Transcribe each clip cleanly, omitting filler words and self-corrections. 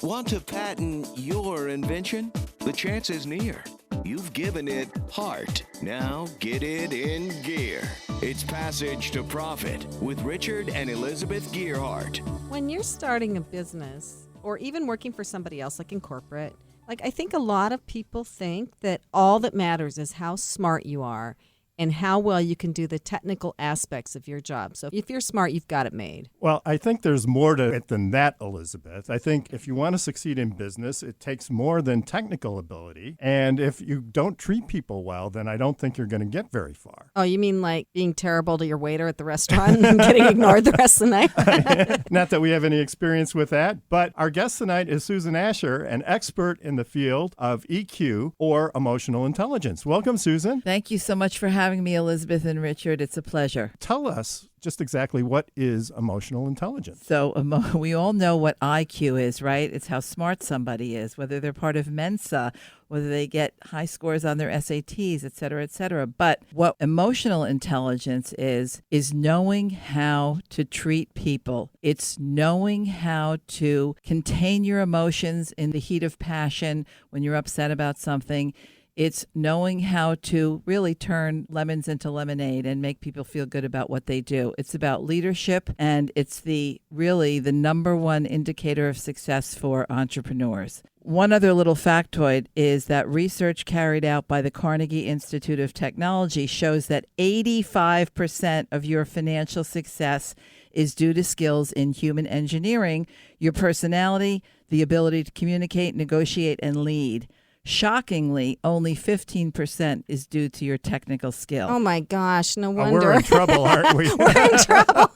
Want to patent your invention? The chance is near. You've given it heart. Now get it in gear. It's Passage to Profit with Richard and Elizabeth Gearhart. When you're starting a business or even working for somebody else, like in corporate, I think a lot of people think that all that matters is how smart you are and how well you can do the technical aspects of your job. So if you're smart, you've got it made. Well, I think there's more to it than that, Elizabeth. I think if you want to succeed in business, it takes more than technical ability. And if you don't treat people well, then I don't think you're going to get very far. Oh, you mean like being terrible to your waiter at the restaurant and getting ignored the rest of the night? Not that we have any experience with that, but our guest tonight is Susan Ascher, an expert in the field of EQ or emotional intelligence. Welcome, Susan. Thank you so much for having me, Elizabeth and Richard. It's a pleasure. Tell us just exactly what is emotional intelligence. So we all know what IQ is, right? It's how smart somebody is, whether they're part of Mensa, whether they get high scores on their SATs, et cetera, et cetera. But what emotional intelligence is knowing how to treat people. It's knowing how to contain your emotions in the heat of passion when you're upset about something. It's knowing how to really turn lemons into lemonade and make people feel good about what they do. It's about leadership, and it's really the number one indicator of success for entrepreneurs. One other little factoid is that research carried out by the Carnegie Institute of Technology shows that 85% of your financial success is due to skills in human engineering, your personality, the ability to communicate, negotiate, and lead. Shockingly, only 15% is due to your technical skill. Oh, my gosh. No wonder. We're in trouble, aren't we? We're in trouble.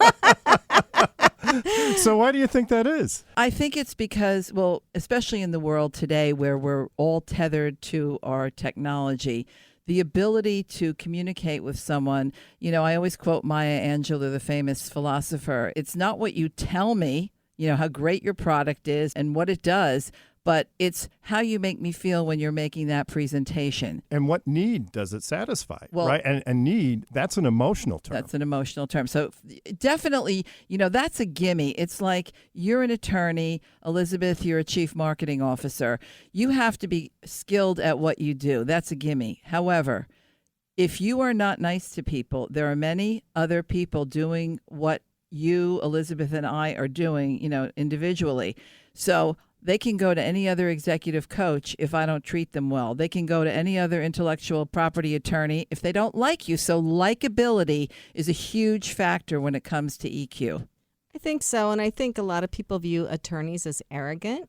So why do you think that is? I think it's because, well, especially in the world today where we're all tethered to our technology, the ability to communicate with someone, I always quote Maya Angelou, the famous philosopher. It's not what you tell me, how great your product is and what it does, but it's how you make me feel when you're making that presentation. And what need does it satisfy, well, right? And need, that's an emotional term. That's an emotional term. So definitely, that's a gimme. It's like you're an attorney, Elizabeth, you're a chief marketing officer. You have to be skilled at what you do. That's a gimme. However, if you are not nice to people, there are many other people doing what you, Elizabeth, and I are doing, individually. So they can go to any other executive coach if I don't treat them well. They can go to any other intellectual property attorney if they don't like you. So likability is a huge factor when it comes to EQ. I think so. And I think a lot of people view attorneys as arrogant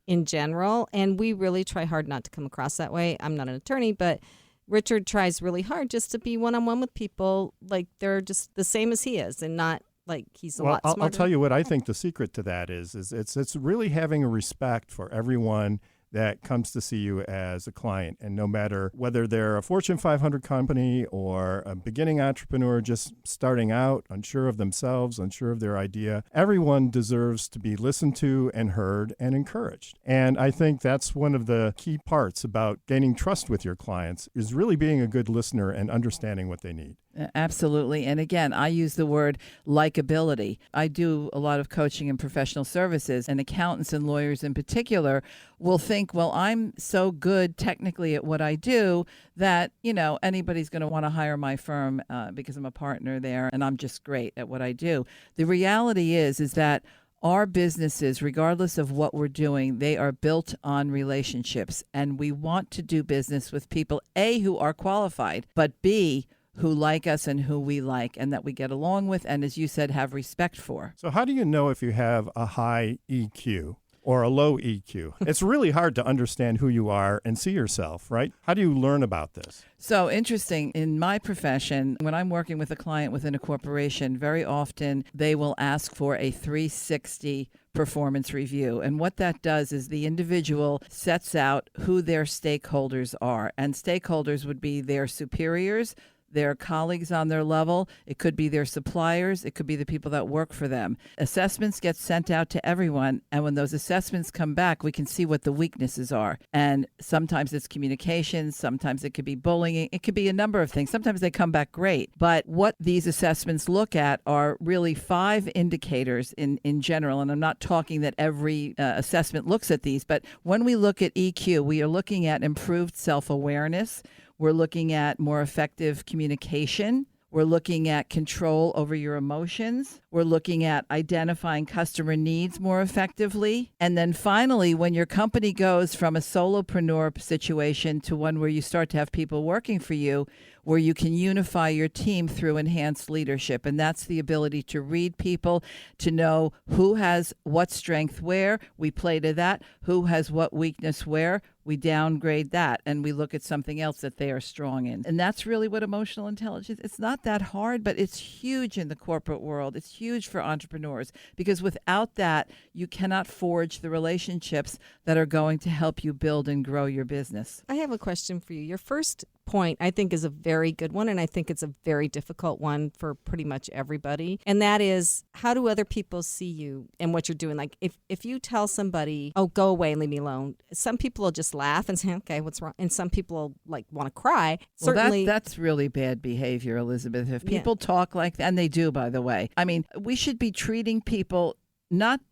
in general. And we really try hard not to come across that way. I'm not an attorney, but Richard tries really hard just to be one-on-one with people like they're just the same as he is and not like he's a lot smarter. I'll tell you what I think the secret to that is it's really having a respect for everyone that comes to see you as a client. And no matter whether they're a Fortune 500 company or a beginning entrepreneur just starting out, unsure of themselves, unsure of their idea, everyone deserves to be listened to and heard and encouraged. And I think that's one of the key parts about gaining trust with your clients is really being a good listener and understanding what they need. Absolutely. And again, I use the word likability. I do a lot of coaching and professional services, and accountants and lawyers in particular will think, well, I'm so good technically at what I do that, anybody's going to want to hire my firm because I'm a partner there and I'm just great at what I do. The reality is that our businesses, regardless of what we're doing, they are built on relationships. And we want to do business with people, A, who are qualified, but B, who like us and who we like and that we get along with and, as you said, have respect for. So how do you know if you have a high EQ or a low EQ? It's really hard to understand who you are and see yourself, right? How do you learn about this? So interesting. In my profession, when I'm working with a client within a corporation, very often they will ask for a 360 performance review. And what that does is the individual sets out who their stakeholders are. And stakeholders would be their superiors, their colleagues on their level. It could be their suppliers. It could be the people that work for them. Assessments get sent out to everyone. And when those assessments come back, we can see what the weaknesses are. And sometimes it's communication. Sometimes it could be bullying. It could be a number of things. Sometimes they come back great. But what these assessments look at are really 5 indicators in general. And I'm not talking that every assessment looks at these, but when we look at EQ, we are looking at improved self-awareness. We're looking at more effective communication. We're looking at control over your emotions. We're looking at identifying customer needs more effectively. And then finally, when your company goes from a solopreneur situation to one where you start to have people working for you, where you can unify your team through enhanced leadership. And that's the ability to read people, to know who has what strength where. We play to that. Who has what weakness where. We downgrade that and we look at something else that they are strong in. And that's really what emotional intelligence, it's not that hard, but it's huge in the corporate world. It's huge for entrepreneurs because without that, you cannot forge the relationships that are going to help you build and grow your business. I have a question for you. Your first point, I think, is a very good one, and I think it's a very difficult one for pretty much everybody. And that is, how do other people see you and what you're doing? Like, if you tell somebody, oh, go away and leave me alone, some people will just laugh and say, okay, what's wrong? And some people will, like, want to cry. Certainly, that's really bad behavior, Elizabeth. If people talk like that, and they do, by the way. I mean, we should be treating people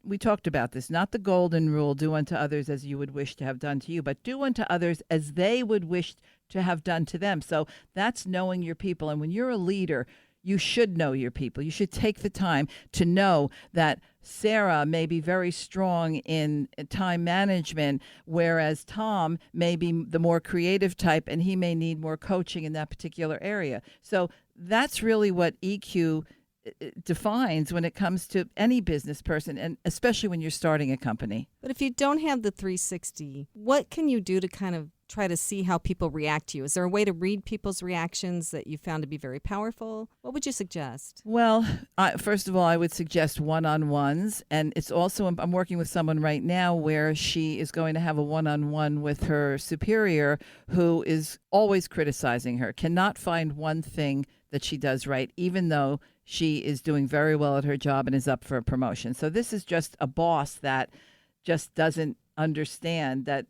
we talked about this, not the golden rule, do unto others as you would wish to have done to you, but do unto others as they would wish to have done to them. So that's knowing your people. And when you're a leader, you should know your people. You should take the time to know that Sarah may be very strong in time management, whereas Tom may be the more creative type and he may need more coaching in that particular area. So that's really what EQ defines when it comes to any business person, and especially when you're starting a company. But if you don't have the 360, what can you do to kind of try to see how people react to you? Is there a way to read people's reactions that you found to be very powerful? What would you suggest? Well, first of all, I would suggest one-on-ones. And it's also, I'm working with someone right now where she is going to have a one-on-one with her superior who is always criticizing her, cannot find one thing that she does right, even though she is doing very well at her job and is up for a promotion. So this is just a boss that just doesn't understand that,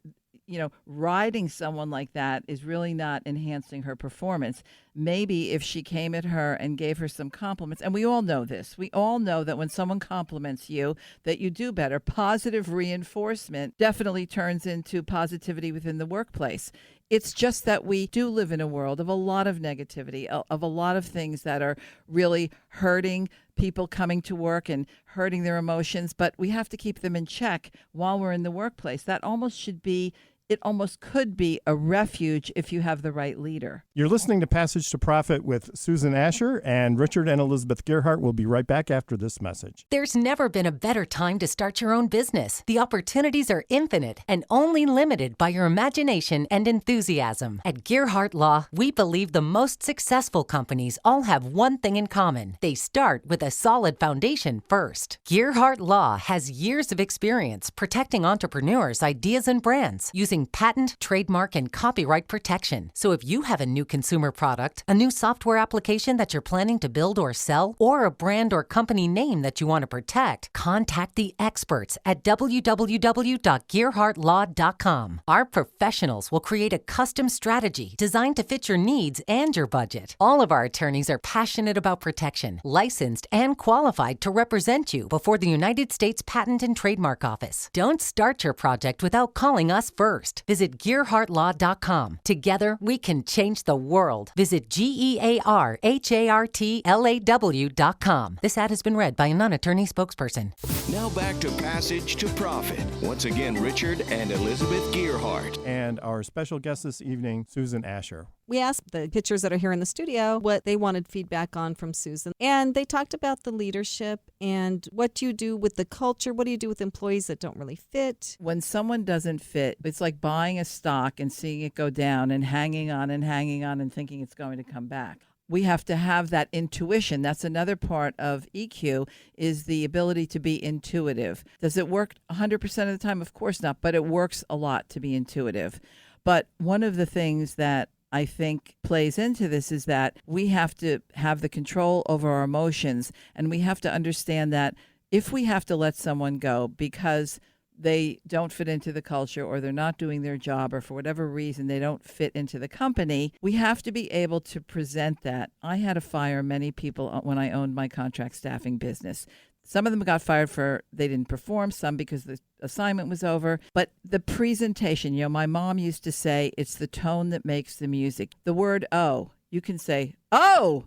riding someone like that is really not enhancing her performance. Maybe if she came at her and gave her some compliments, and we all know this, we all know that when someone compliments you, that you do better. Positive reinforcement definitely turns into positivity within the workplace. It's just that we do live in a world of a lot of negativity, of a lot of things that are really hurting people coming to work and hurting their emotions, but we have to keep them in check while we're in the workplace. That it almost could be a refuge if you have the right leader. You're listening to Passage to Profit with Susan Ascher, and Richard and Elizabeth Gearhart will be right back after this message. There's never been a better time to start your own business. The opportunities are infinite and only limited by your imagination and enthusiasm. At Gearhart Law, we believe the most successful companies all have one thing in common. They start with a solid foundation first. Gearhart Law has years of experience protecting entrepreneurs' ideas and brands using patent, trademark, and copyright protection. So if you have a new consumer product, a new software application that you're planning to build or sell, or a brand or company name that you want to protect, contact the experts at www.gearhartlaw.com. Our professionals will create a custom strategy designed to fit your needs and your budget. All of our attorneys are passionate about protection, licensed and qualified to represent you before the United States Patent and Trademark Office. Don't start your project without calling us first. Visit GearhartLaw.com. Together, we can change the world. Visit GearhartLaw.com. This ad has been read by a non-attorney spokesperson. Now back to Passage to Profit. Once again, Richard and Elizabeth Gearhart. And our special guest this evening, Susan Ascher. We asked the pitchers that are here in the studio what they wanted feedback on from Susan. And they talked about the leadership and what you do with the culture. What do you do with employees that don't really fit? When someone doesn't fit, it's like buying a stock and seeing it go down and hanging on and thinking it's going to come back. We have to have that intuition. That's another part of EQ, is the ability to be intuitive. Does it work 100% of the time? Of course not, but it works a lot to be intuitive. But one of the things that I think plays into this is that we have to have the control over our emotions, and we have to understand that if we have to let someone go because they don't fit into the culture or they're not doing their job or for whatever reason they don't fit into the company, we have to be able to present that. I had to fire many people when I owned my contract staffing business. Some of them got fired for they didn't perform, some because the assignment was over. But the presentation, my mom used to say, it's the tone that makes the music. The word "oh," you can say, "oh,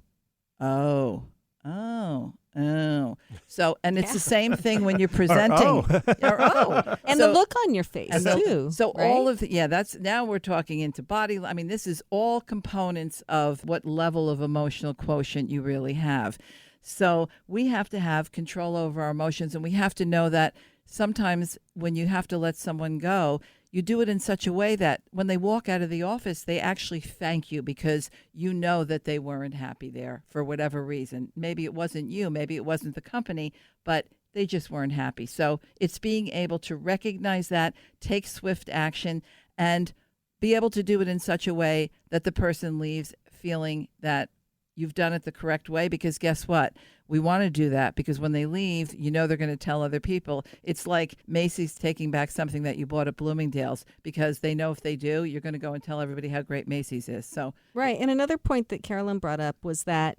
oh, oh." Oh, so and it's the same thing when you're presenting. And the look on your face too. So right? all of that's now we're talking into body. I mean, this is all components of what level of emotional quotient you really have. So we have to have control over our emotions, and we have to know that sometimes when you have to let someone go, you do it in such a way that when they walk out of the office, they actually thank you because you know that they weren't happy there for whatever reason. Maybe it wasn't you, maybe it wasn't the company, but they just weren't happy. So it's being able to recognize that, take swift action, and be able to do it in such a way that the person leaves feeling that you've done it the correct way, because guess what? We want to do that because when they leave, they're going to tell other people. It's like Macy's taking back something that you bought at Bloomingdale's because they know if they do, you're going to go and tell everybody how great Macy's is. So right. And another point that Carolyn brought up was that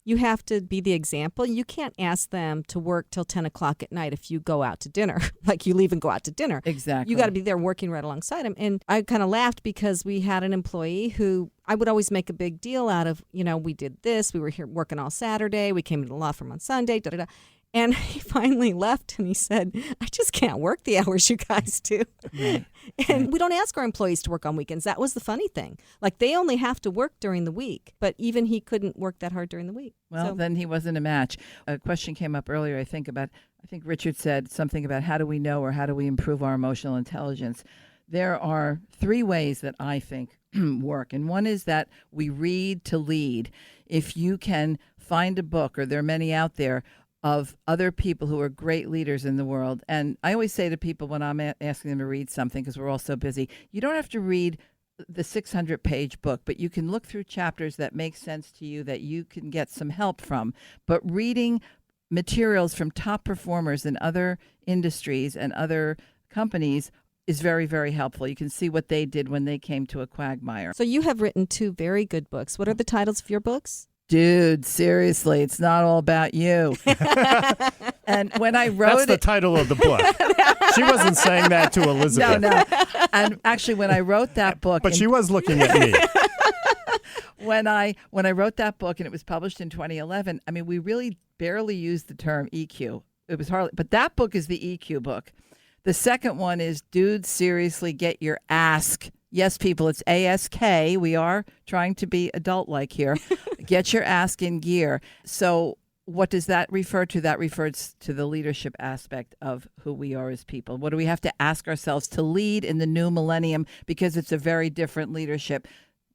you have to be the example. You can't ask them to work till 10 o'clock at night if you go out to dinner, like you leave and go out to dinner. Exactly. You got to be there working right alongside them. And I kind of laughed because we had an employee who I would always make a big deal out of, we did this. We were here working all Saturday. We came to the law firm on Sunday, da-da-da. And he finally left and he said, I just can't work the hours you guys do. Right. And we don't ask our employees to work on weekends. That was the funny thing. Like they only have to work during the week, but even he couldn't work that hard during the week. Well, then he wasn't a match. A question came up earlier, I think Richard said something about how do we know or how do we improve our emotional intelligence. There are 3 ways that I think work. And one is that we read to lead. If you can find a book, or there are many out there, of other people who are great leaders in the world. And I always say to people when I'm asking them to read something, because we're all so busy, you don't have to read the 600-page book, but you can look through chapters that make sense to you that you can get some help from. But reading materials from top performers in other industries and other companies is very, very helpful. You can see what they did when they came to a quagmire. So you have written 2 very good books. What are the titles of your books? Dude, seriously, it's not all about you. And when I wrote That's the title of the book. She wasn't saying that to Elizabeth. No. And actually, when I wrote that book... But she was looking at me. When I wrote that book and it was published in 2011, I mean, we really barely used the term EQ. It was hardly... But that book is the EQ book. The second one is, dude, seriously, get your ask. Yes, people, it's ASK. We are trying to be adult-like here. Get your ask in gear. So what does that refer to? That refers to the leadership aspect of who we are as people. What do we have to ask ourselves to lead in the new millennium? Because it's a very different leadership.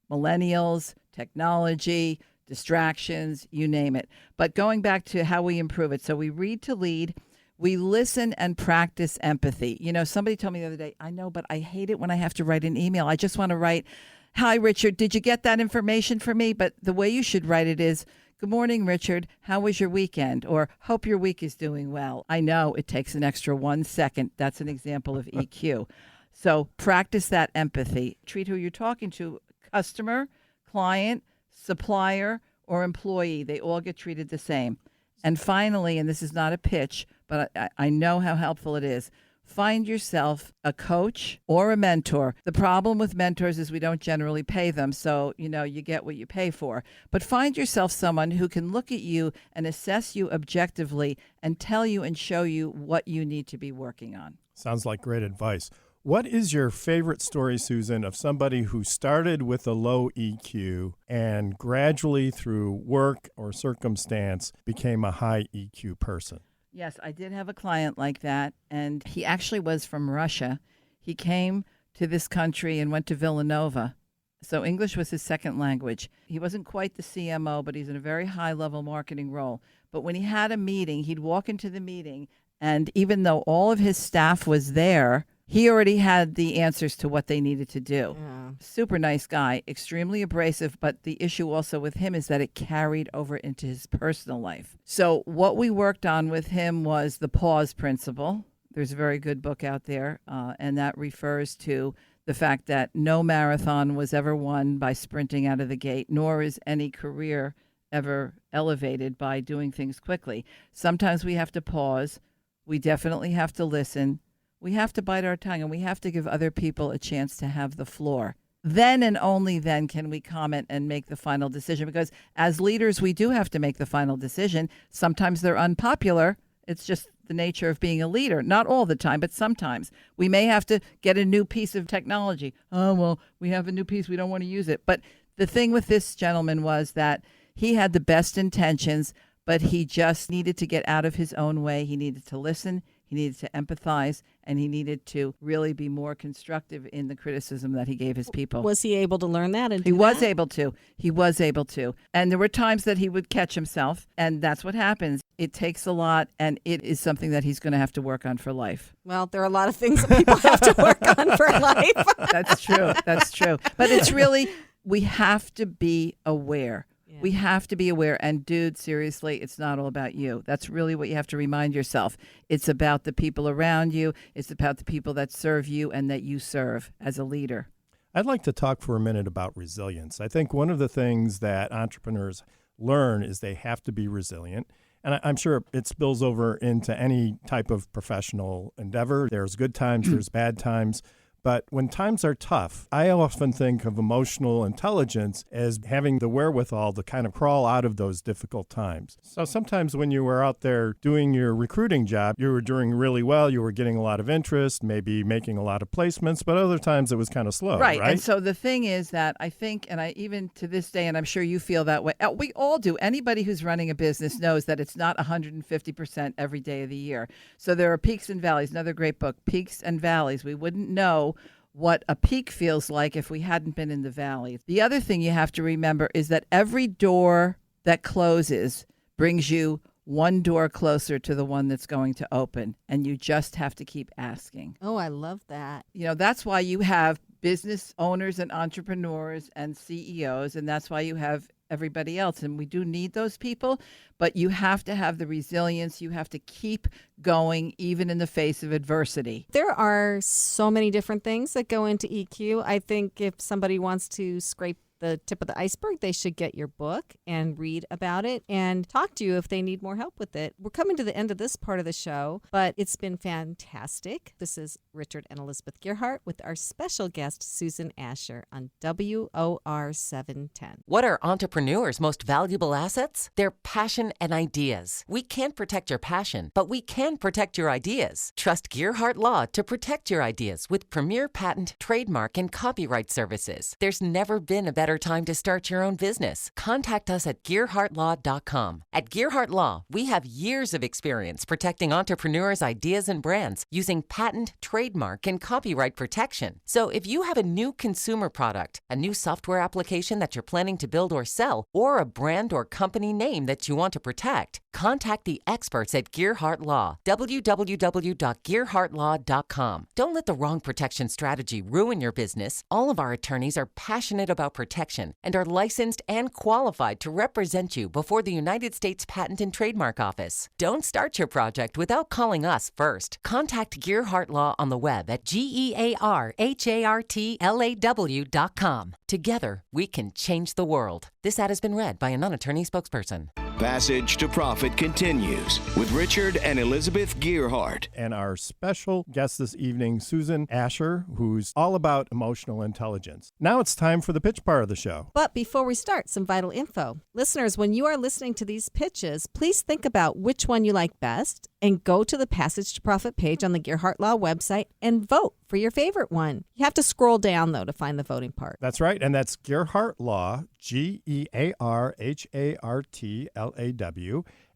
Millennials, technology, distractions, you name it. But going back to how we improve it. So we read to lead. We listen and practice empathy. Somebody told me the other day, I know, but I hate it when I have to write an email. I just want to write, hi, Richard, did you get that information for me? But the way you should write it is, good morning, Richard. How was your weekend? Or hope your week is doing well. I know it takes an extra 1 second. That's an example of EQ. So practice that empathy. Treat who you're talking to, customer, client, supplier, or employee. They all get treated the same. And finally, and this is not a pitch, but I know how helpful it is, find yourself a coach or a mentor. The problem with mentors is we don't generally pay them, so, you get what you pay for. But find yourself someone who can look at you and assess you objectively and tell you and show you what you need to be working on. Sounds like great advice. What is your favorite story, Susan, of somebody who started with a low EQ and gradually through work or circumstance became a high EQ person? Yes, I did have a client like that, and he actually was from Russia. He came to this country and went to Villanova. So English was his second language. He wasn't quite the CMO, but he's in a very high-level marketing role. But when he had a meeting, he'd walk into the meeting, and even though all of his staff was there, He already had the answers to what they needed to do. Yeah. Super nice guy, extremely abrasive, but the issue also with him is that it carried over into his personal life. So what we worked on with him was the pause principle. There's a very good book out there, and that refers to the fact that no marathon was ever won by sprinting out of the gate, nor is any career ever elevated by doing things quickly. Sometimes we have to pause. We definitely have to listen. We have to bite our tongue, and we have to give other people a chance to have the floor. Then and only then can we comment and make the final decision, because as leaders, we do have to make the final decision. Sometimes they're unpopular. It's just the nature of being a leader. Not all the time, but sometimes. We may have to get a new piece of technology. Oh, well, we have a new piece. We don't want to use it. But the thing with this gentleman was that he had the best intentions, but he just needed to get out of his own way. He needed to listen. He needed to empathize, and he needed to really be more constructive in the criticism that he gave his people. Was he able to learn that? And He was able to. He was able to. And there were times that he would catch himself, and that's what happens. It takes a lot, and it is something that he's going to have to work on for life. Well, there are a lot of things that people have to work on for life. That's true. That's true. But it's really, we have to be aware. We have to be aware. And dude, seriously, it's not all about you. That's really what you have to remind yourself. It's about the people around you. It's about the people that serve you and that you serve as a leader. I'd like to talk for a minute about resilience. I think one of the things that entrepreneurs learn is they have to be resilient. And I'm sure it spills over into any type of professional endeavor. There's good times, there's bad times. But when times are tough, I often think of emotional intelligence as having the wherewithal to kind of crawl out of those difficult times. So sometimes when you were out there doing your recruiting job, you were doing really well. You were getting a lot of interest, maybe making a lot of placements, but other times it was kind of slow, right? And so the thing is that I think, and I even to this day, and I'm sure you feel that way, we all do. Anybody who's running a business knows that it's not 150% every day of the year. So there are peaks and valleys. Another great book, Peaks and Valleys. We wouldn't know what a peak feels like if we hadn't been in the valley. The other thing you have to remember is that every door that closes brings you one door closer to the one that's going to open, and you just have to keep asking. Oh, I love that. You know, that's why you have business owners and entrepreneurs and CEOs, and that's why you have everybody else. And we do need those people, but you have to have the resilience. You have to keep going even in the face of adversity. There are so many different things that go into EQ. I think if somebody wants to scrape the tip of the iceberg, they should get your book and read about it and talk to you if they need more help with it. We're coming to the end of this part of the show, but it's been fantastic. This is Richard and Elizabeth Gearhart with our special guest, Susan Ascher, on WOR 710. What are entrepreneurs' most valuable assets? Their passion and ideas. We can't protect your passion, but we can protect your ideas. Trust Gearhart Law to protect your ideas with premier patent, trademark, and copyright services. There's never been a better time to start your own business. Contact us at GearhartLaw.com. At Gearhart Law, we have years of experience protecting entrepreneurs' ideas and brands using patent, trademark, and copyright protection. So if you have a new consumer product, a new software application that you're planning to build or sell, or a brand or company name that you want to protect, contact the experts at Gearhart Law. www.gearhartlaw.com. Don't let the wrong protection strategy ruin your business. All of our attorneys are passionate about protection and are licensed and qualified to represent you before the United States Patent and Trademark Office. Don't start your project without calling us first. Contact Gearhart Law on the web at GearhartLaw.com. Together, we can change the world. This ad has been read by a non-attorney spokesperson. Passage to Profit continues with Richard and Elizabeth Gearhart. And our special guest this evening, Susan Ascher, who's all about emotional intelligence. Now it's time for the pitch part of the show. But before we start, some vital info. Listeners, when you are listening to these pitches, please think about which one you like best and go to the Passage to Profit page on the Gearhart Law website and vote for your favorite one. You have to scroll down, though, to find the voting part. That's right, and that's Gearhart Law, GearhartLaw,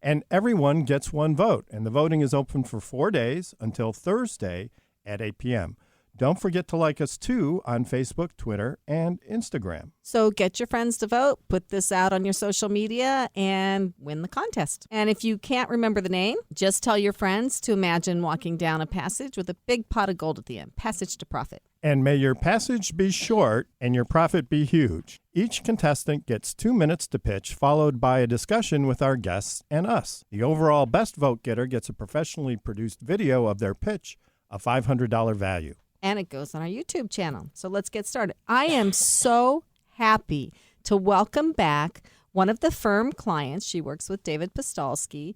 and everyone gets one vote. And the voting is open for 4 days until Thursday at 8 p.m. Don't forget to like us too on Facebook, Twitter, and Instagram. So get your friends to vote, put this out on your social media, and win the contest. And if you can't remember the name, just tell your friends to imagine walking down a passage with a big pot of gold at the end. Passage to profit. And may your passage be short and your profit be huge. Each contestant gets 2 minutes to pitch, followed by a discussion with our guests and us. The overall best vote getter gets a professionally produced video of their pitch, a $500 value. And it goes on our YouTube channel. So let's get started. I am so happy to welcome back one of the firm clients. She works with David Postolsky,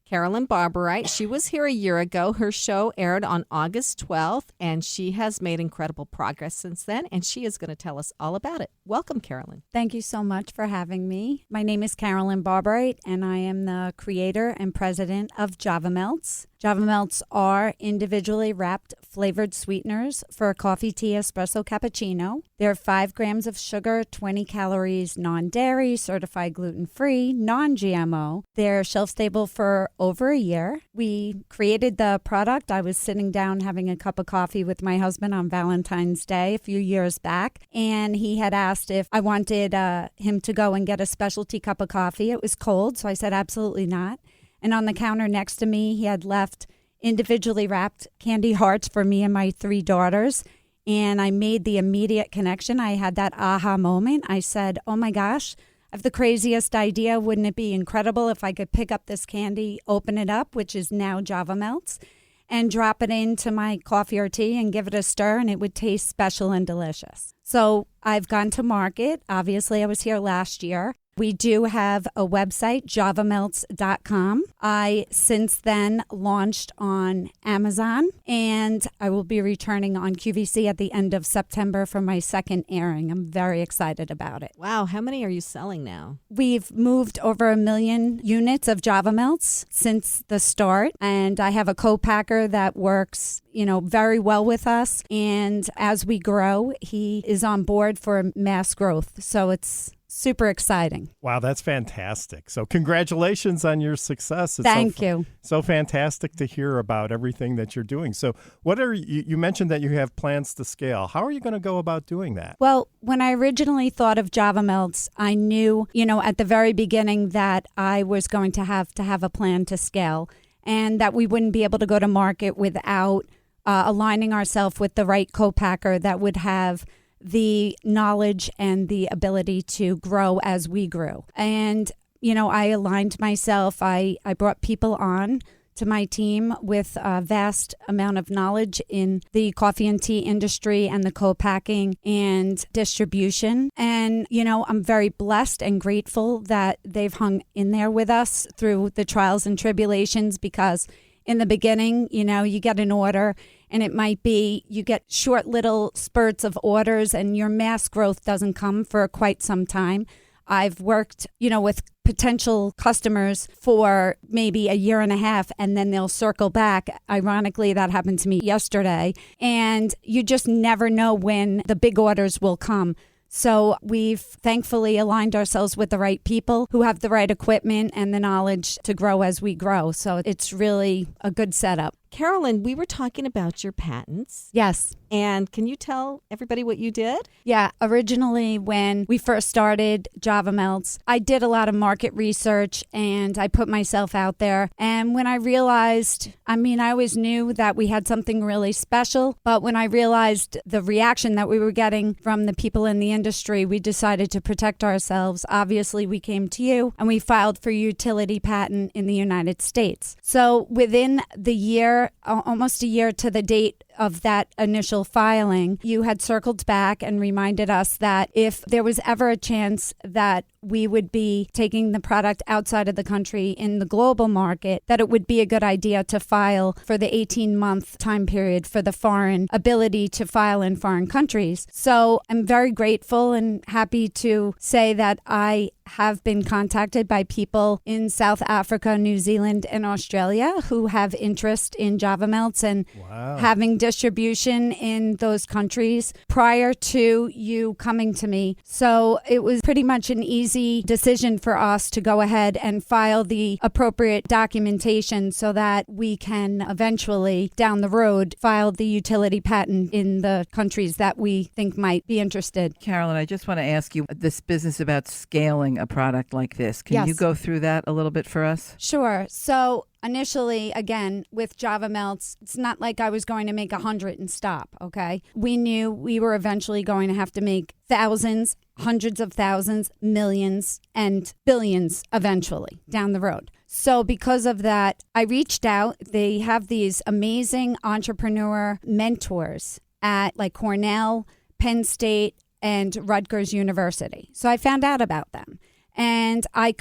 Carolyn Barberite. She was here a year ago. Her show aired on August 12th, and she has made incredible progress since then, and she is going to tell us all about it. Welcome, Carolyn. Thank you so much for having me. My name is Carolyn Barberite, and I am the creator and president of Java Melts. Java Melts are individually wrapped flavored sweeteners for a coffee, tea, espresso, cappuccino. They're 5 grams of sugar, 20 calories, non-dairy, certified gluten-free, non-GMO. They're shelf-stable for over a year. We created the product. I was sitting down having a cup of coffee with my husband on Valentine's Day a few years back, and he had asked if I wanted him to go and get a specialty cup of coffee. It was cold, so I said absolutely not. And on the counter next to me, he had left individually wrapped candy hearts for me and my 3 daughters. And I made the immediate connection. I had that aha moment. I said, oh my gosh, I have the craziest idea. Wouldn't it be incredible if I could pick up this candy, open it up, which is now Java Melts, and drop it into my coffee or tea and give it a stir, and it would taste special and delicious. So I've gone to market. Obviously, I was here last year. We do have a website, javamelts.com. I since then launched on Amazon, and I will be returning on QVC at the end of September for my second airing. I'm very excited about it. Wow, how many are you selling now? We've moved over 1 million units of Java Melts since the start, and I have a co-packer that works, very well with us. And as we grow, he is on board for mass growth. So it's super exciting. Wow, that's fantastic. So congratulations on your success. It's Thank you. So fantastic to hear about everything that you're doing. So what are you mentioned that you have plans to scale. How are you going to go about doing that? Well, when I originally thought of Java Melts, I knew, at the very beginning that I was going to have a plan to scale, and that we wouldn't be able to go to market without aligning ourselves with the right co-packer that would have the knowledge and the ability to grow as we grew. And, I aligned myself. I brought people on to my team with a vast amount of knowledge in the coffee and tea industry and the co-packing and distribution. And, I'm very blessed and grateful that they've hung in there with us through the trials and tribulations, because in the beginning, you get an order, and it might be you get short little spurts of orders, and your mass growth doesn't come for quite some time. I've worked, with potential customers for maybe a year and a half, and then they'll circle back. Ironically, that happened to me yesterday. And you just never know when the big orders will come. So we've thankfully aligned ourselves with the right people who have the right equipment and the knowledge to grow as we grow. So it's really a good setup. Carolyn, we were talking about your patents. Yes. And can you tell everybody what you did? Yeah. Originally, when we first started Java Melts, I did a lot of market research and I put myself out there. And when I realized, I always knew that we had something really special, but when I realized the reaction that we were getting from the people in the industry, we decided to protect ourselves. Obviously, we came to you and we filed for utility patent in the United States. So within the year, almost a year to the date of that initial filing, you had circled back and reminded us that if there was ever a chance that we would be taking the product outside of the country in the global market, that it would be a good idea to file for the 18-month time period for the foreign ability to file in foreign countries. So I'm very grateful and happy to say that I have been contacted by people in South Africa, New Zealand, and Australia who have interest in Java Melts and having distribution in those countries prior to you coming to me. So it was pretty much an easy easy decision for us to go ahead and file the appropriate documentation so that we can eventually, down the road, file the utility patent in the countries that we think might be interested. Carolyn, I just want to ask you this business about scaling a product like this. Can Yes. you go through that a little bit for us? Sure. So initially, again, with Java Melts, it's not like I was going to make 100 and stop, okay? We knew we were eventually going to have to make thousands, hundreds of thousands, millions, and billions eventually down the road. So because of that, I reached out. They have these amazing entrepreneur mentors at like Cornell, Penn State, and Rutgers University. So I found out about them. And I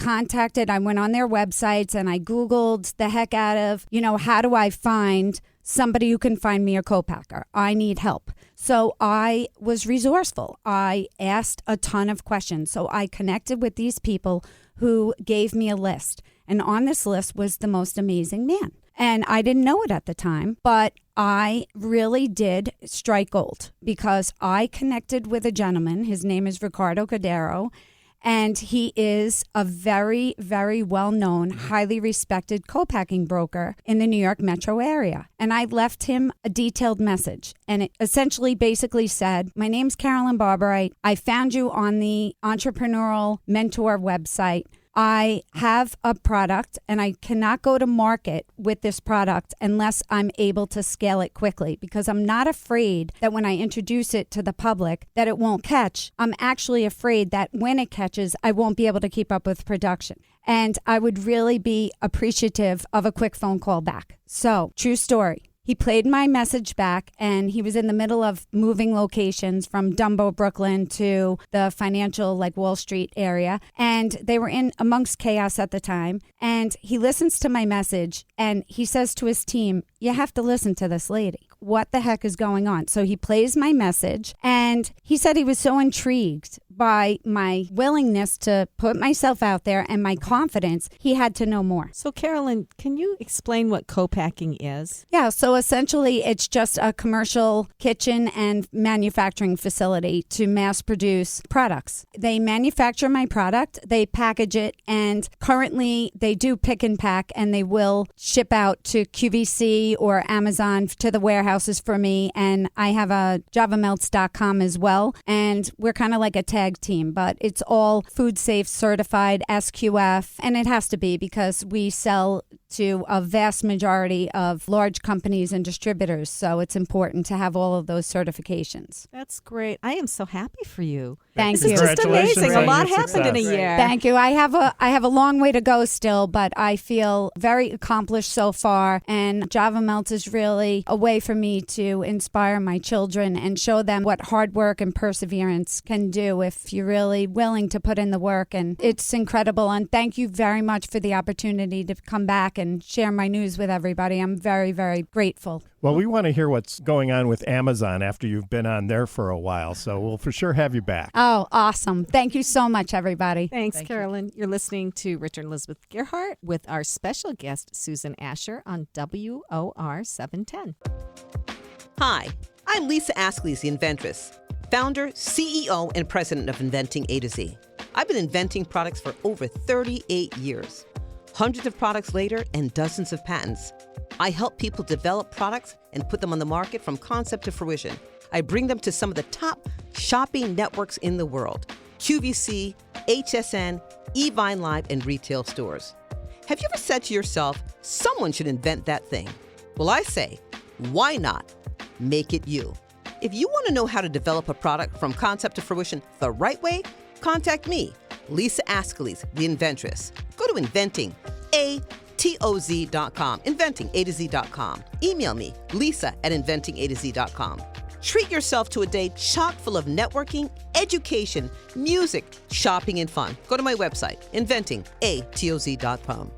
went on their websites and I Googled the heck out of, how do I find somebody who can find me a co-packer? I need help. So I was resourceful. I asked a ton of questions. So I connected with these people who gave me a list. And on this list was the most amazing man. And I didn't know it at the time, but I really did strike gold because I connected with a gentleman. His name is Ricardo Cordero. And he is a very, very well-known, highly respected co-packing broker in the New York metro area. And I left him a detailed message. And it essentially basically said, my name's Carolyn Barberite. I found you on the Entrepreneurial Mentor website. I have a product and I cannot go to market with this product unless I'm able to scale it quickly because I'm not afraid that when I introduce it to the public that it won't catch. I'm actually afraid that when it catches, I won't be able to keep up with production. And I would really be appreciative of a quick phone call back. So, true story. He played my message back, and he was in the middle of moving locations from Dumbo, Brooklyn to the financial, like Wall Street area. And they were in amongst chaos at the time. And he listens to my message, and he says to his team, you have to listen to this lady. What the heck is going on? So he plays my message, and he said he was so intrigued by my willingness to put myself out there and my confidence, he had to know more. So, Carolyn, can you explain what co-packing is? Yeah, so essentially it's just a commercial kitchen and manufacturing facility to mass produce products. They manufacture my product, they package it, and currently they do pick and pack, and they will ship out to QVC or Amazon to the warehouses for me. And I have a javamelts.com as well, and we're kind of like a tag team, but it's all food safe certified SQF, and it has to be because we sell to a vast majority of large companies and distributors, so it's important to have all of those certifications. That's great. I am so happy for you. Thank This you. is just amazing. A lot Your happened in a success. year. Thank you. I have a long way to go still, but I feel very accomplished so far, and Java Melts is really a way for me to inspire my children and show them what hard work and perseverance can do if you're really willing to put in the work, and it's incredible. And thank you very much for the opportunity to come back and share my news with everybody. I'm very, very grateful. Well, we want to hear what's going on with Amazon after you've been on there for a while, so we'll for sure have you back. Oh, awesome. Thank you so much, everybody. Thanks, Carolyn. You're listening to Richard and Elizabeth Gearhart with our special guest, Susan Ascher, on WOR 710. Hi, I'm Lisa Askley's the inventress, founder, CEO, and president of Inventing A to Z. I've been inventing products for over 38 years. Hundreds of products later and dozens of patents. I help people develop products and put them on the market from concept to fruition. I bring them to some of the top shopping networks in the world: QVC, HSN, eVine Live, and retail stores. Have you ever said to yourself, someone should invent that thing? Well, I say, why not? Make it you. If you want to know how to develop a product from concept to fruition the right way, contact me, Lisa Askley's the inventress. Go to inventingatoz.com, inventingatoz.com. Email me, lisa@inventingatoz.com. Treat yourself to a day chock full of networking, education, music, shopping, and fun. Go to my website, inventingatoz.com.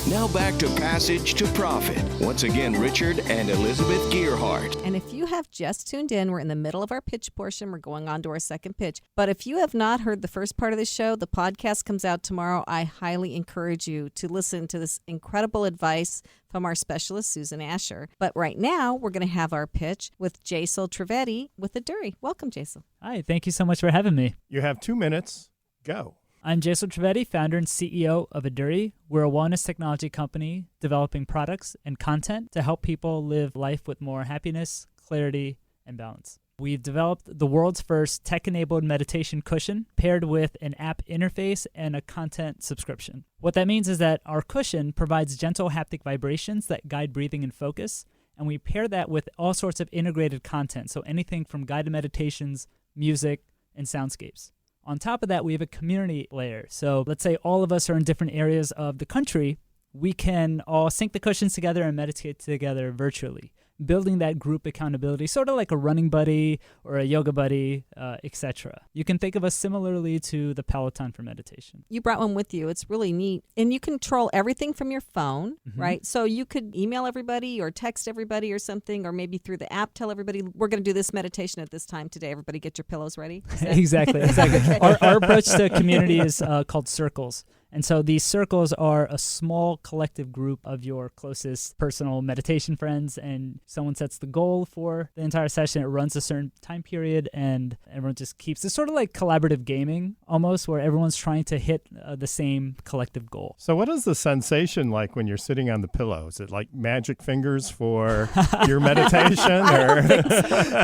Now back to Passage to Profit. Once again, Richard and Elizabeth Gearhart. And if you have just tuned in, we're in the middle of our pitch portion. We're going on to our second pitch. But if you have not heard the first part of the show, the podcast comes out tomorrow. I highly encourage you to listen to this incredible advice from our specialist, Susan Ascher. But right now, we're going to have our pitch with Jaisal Trivedi with the Dury. Welcome, Jaisal. Hi, thank you so much for having me. You have 2 minutes. go. I'm Jason Trivedi, founder and CEO of Aduri. We're a wellness technology company developing products and content to help people live life with more happiness, clarity, and balance. We've developed the world's first tech-enabled meditation cushion paired with an app interface and a content subscription. What that means is that our cushion provides gentle haptic vibrations that guide breathing and focus, and we pair that with all sorts of integrated content, so anything from guided meditations, music, and soundscapes. On top of that, we have a community layer. So let's say all of us are in different areas of the country. We can all sync the cushions together and meditate together virtually, building that group accountability, sort of like a running buddy or a yoga buddy, etc. You can think of us similarly to the Peloton for meditation. You brought one with you. It's really neat. And you control everything from your phone, right? So you could email everybody or text everybody or something, or maybe through the app tell everybody, we're going to do this meditation at this time today. Everybody get your pillows ready. Exactly. Okay. Our approach to community is called circles. And so these circles are a small collective group of your closest personal meditation friends, and someone sets the goal for the entire session. It runs a certain time period, and everyone just keeps it's sort of like collaborative gaming almost, where everyone's trying to hit the same collective goal. So what is the sensation like when you're sitting on the pillow? Is it like magic fingers for your meditation? Or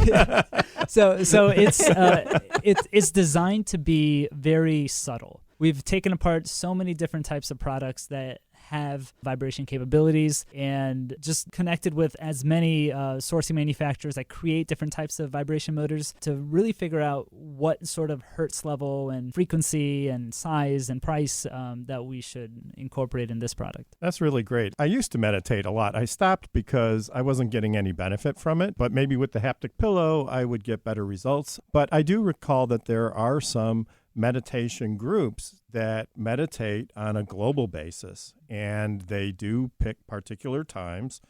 Yeah. So it's designed to be very subtle. We've taken apart so many different types of products that have vibration capabilities and just connected with as many sourcing manufacturers that create different types of vibration motors to really figure out what sort of hertz level and frequency and size and price that we should incorporate in this product. That's really great. I used to meditate a lot. I stopped because I wasn't getting any benefit from it, but maybe with the haptic pillow, I would get better results. But I do recall that there are some meditation groups that meditate on a global basis, and they do pick particular times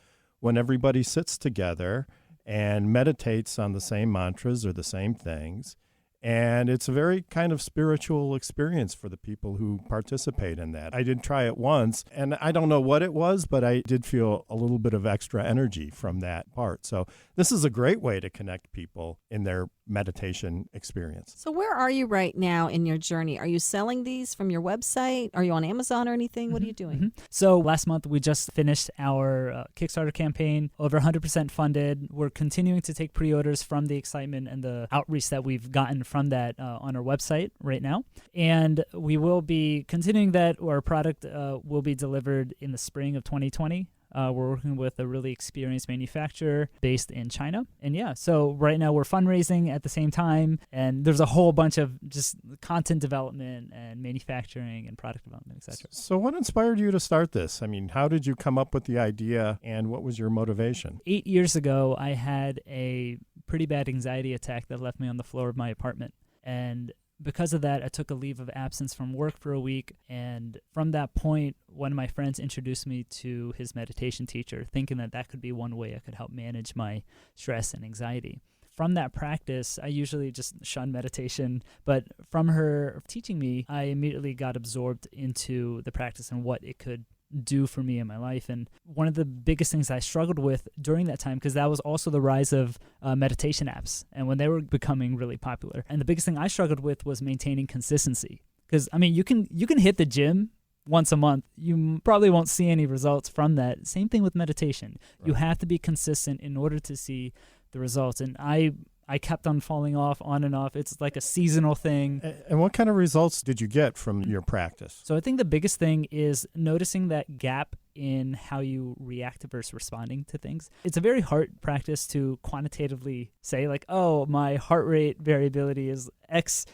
when everybody sits together and meditates on the same mantras or the same things. And it's a very kind of spiritual experience for the people who participate in that. I did try it once, and I don't know what it was, but I did feel a little bit of extra energy from that part. So this is a great way to connect people in their meditation experience. So where are you right now in your journey? Are you selling these from your website? Are you on Amazon or anything? What are you doing? So last month, we just finished our Kickstarter campaign, over 100% funded. We're continuing to take pre-orders from the excitement and the outreach that we've gotten from that on our website right now. And we will be continuing that. Our product will be delivered in the spring of 2020. We're working with a really experienced manufacturer based in China. And yeah, so right now we're fundraising at the same time. And there's a whole bunch of just content development and manufacturing and product development, etc. So what inspired you to start this? I mean, how did you come up with the idea, and what was your motivation? 8 years ago, I had a pretty bad anxiety attack that left me on the floor of my apartment. And because of that, I took a leave of absence from work for a week. And from that point, one of my friends introduced me to his meditation teacher, thinking that that could be one way I could help manage my stress and anxiety. From that practice, I usually just shun meditation. But from her teaching me, I immediately got absorbed into the practice and what it could do for me in my life. And one of the biggest things I struggled with during that time, because that was also the rise of meditation apps and when they were becoming really popular. And the biggest thing I struggled with was maintaining consistency. Because, I mean, you can hit the gym once a month. You probably won't see any results from that. Same thing with meditation. Right. You have to be consistent in order to see the results. And I kept on falling off on and off. It's like a seasonal thing. And what kind of results did you get from your practice? So I think the biggest thing is noticing that gap in how you react versus responding to things. It's a very hard practice to quantitatively say like, oh, my heart rate variability is X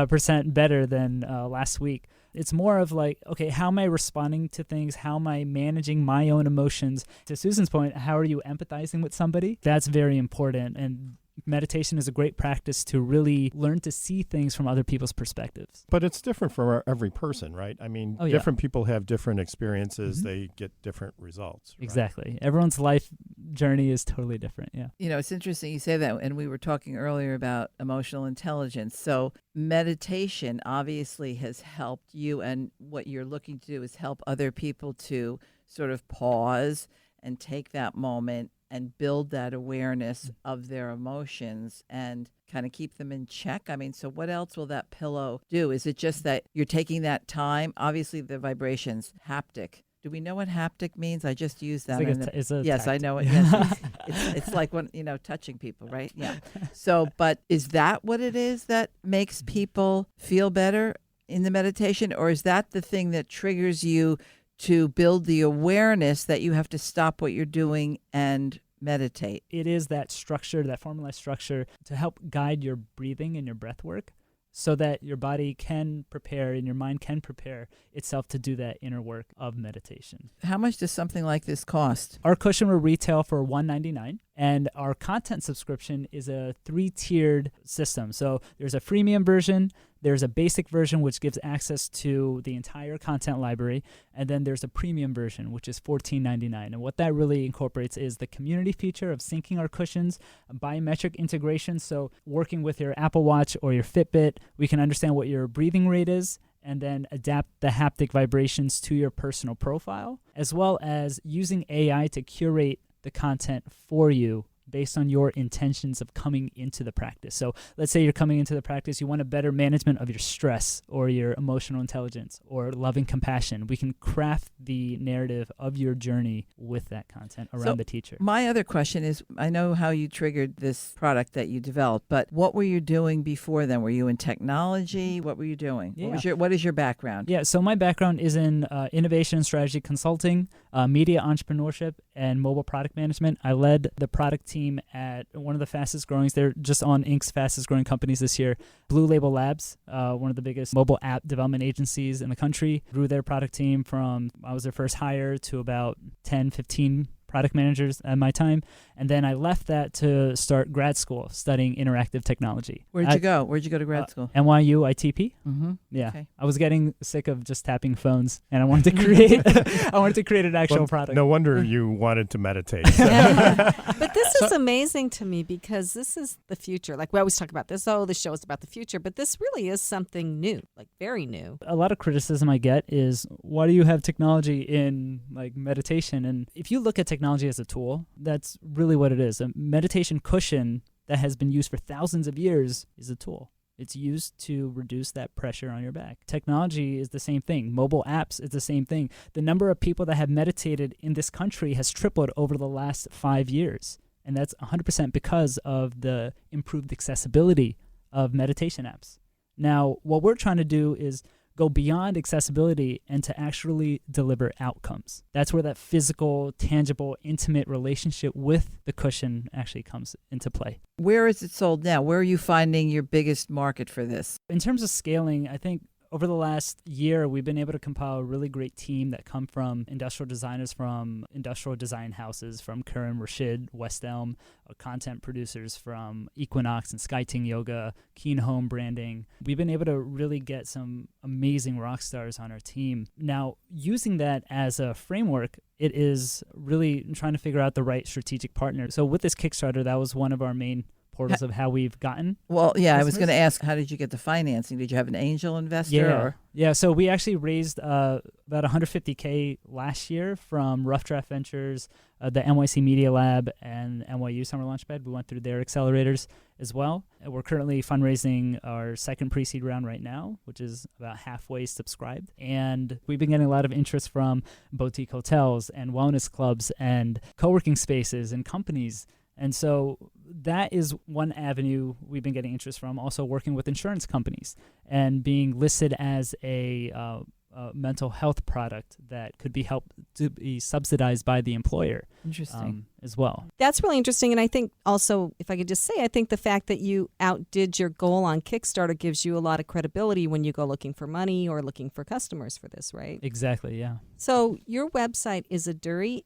percent better than last week. It's more of like, okay, how am I responding to things? How am I managing my own emotions? To Susan's point, how are you empathizing with somebody? That's very important. And meditation is a great practice to really learn to see things from other people's perspectives. But it's different for every person, right? I mean, different people have different experiences. Mm-hmm. They get different results. Right? Exactly. Everyone's life journey is totally different. Yeah. You know, it's interesting you say that. And we were talking earlier about emotional intelligence. So meditation obviously has helped you. And what you're looking to do is help other people to sort of pause and take that moment and build that awareness of their emotions and kind of keep them in check? I mean, so what else will that pillow do? Is it just that you're taking that time? Obviously, the vibrations, haptic. Do we know what haptic means? I just used that. Yes, I know it. Yes, it's like when touching people, right? Yeah. So, but is that what it is that makes people feel better in the meditation, or is that the thing that triggers you to build the awareness that you have to stop what you're doing and meditate? It is that structure, that formalized structure, to help guide your breathing and your breath work, so that your body can prepare and your mind can prepare itself to do that inner work of meditation. How much does something like this cost? Our cushion will retail for $199, and our content subscription is a 3-tiered system. So there's a freemium version, there's a basic version which gives access to the entire content library, and then there's a premium version which is $14.99. And what that really incorporates is the community feature of syncing our cushions, biometric integration. So working with your Apple Watch or your Fitbit, we can understand what your breathing rate is and then adapt the haptic vibrations to your personal profile, as well as using AI to curate the content for you based on your intentions of coming into the practice. So let's say you're coming into the practice, you want a better management of your stress or your emotional intelligence or loving compassion. We can craft the narrative of your journey with that content around the teacher. My other question is, I know how you triggered this product that you developed, but what were you doing before then? Were you in technology? What were you doing? Yeah. What is your background? Yeah, so my background is in innovation and strategy consulting, media entrepreneurship, and mobile product management. I led the product team at one of the fastest growing, they're just on Inc.'s fastest growing companies this year, Blue Label Labs, one of the biggest mobile app development agencies in the country. Grew their product team from, I was their first hire, to about 10, 15 product managers at my time. And then I left that to start grad school studying interactive technology. Where'd you go? Where'd you go to grad school? NYU ITP. Mm-hmm. Yeah. Okay. I was getting sick of just tapping phones, and I wanted to create an actual product. No wonder you wanted to meditate. But this is amazing to me because this is the future. Like we always talk about this, the show is about the future, but this really is something new, like very new. A lot of criticism I get is, why do you have technology in like meditation? And if you look at technology as a tool, that's really what it is. A meditation cushion that has been used for thousands of years is a tool. It's used to reduce that pressure on your back. Technology is the same thing. Mobile apps is the same thing. The number of people that have meditated in this country has tripled over the last 5 years. And that's 100% because of the improved accessibility of meditation apps. Now, what we're trying to do is go beyond accessibility and to actually deliver outcomes. That's where that physical, tangible, intimate relationship with the cushion actually comes into play. Where is it sold now? Where are you finding your biggest market for this? In terms of scaling, I think over the last year, we've been able to compile a really great team that come from industrial designers from industrial design houses, from Curran Rashid, West Elm, content producers from Equinox and SkyTing Yoga, Keen Home Branding. We've been able to really get some amazing rock stars on our team. Now, using that as a framework, it is really trying to figure out the right strategic partner. So with this Kickstarter, that was one of our main portals of how we've gotten. Well, yeah, I was going to ask, how did you get the financing? Did you have an angel investor? Yeah. So we actually raised about $150K last year from Rough Draft Ventures, the NYC Media Lab, and NYU Summer Launchpad. We went through their accelerators as well. We're currently fundraising our second pre-seed round right now, which is about halfway subscribed. And we've been getting a lot of interest from boutique hotels and wellness clubs and co-working spaces and companies. And so that is one avenue we've been getting interest from. Also working with insurance companies and being listed as a mental health product that could be helped to be subsidized by the employer. Interesting. As well. That's really interesting. And I think also, if I could just say, I think the fact that you outdid your goal on Kickstarter gives you a lot of credibility when you go looking for money or looking for customers for this, right? Exactly, yeah. So your website is Aduri.co.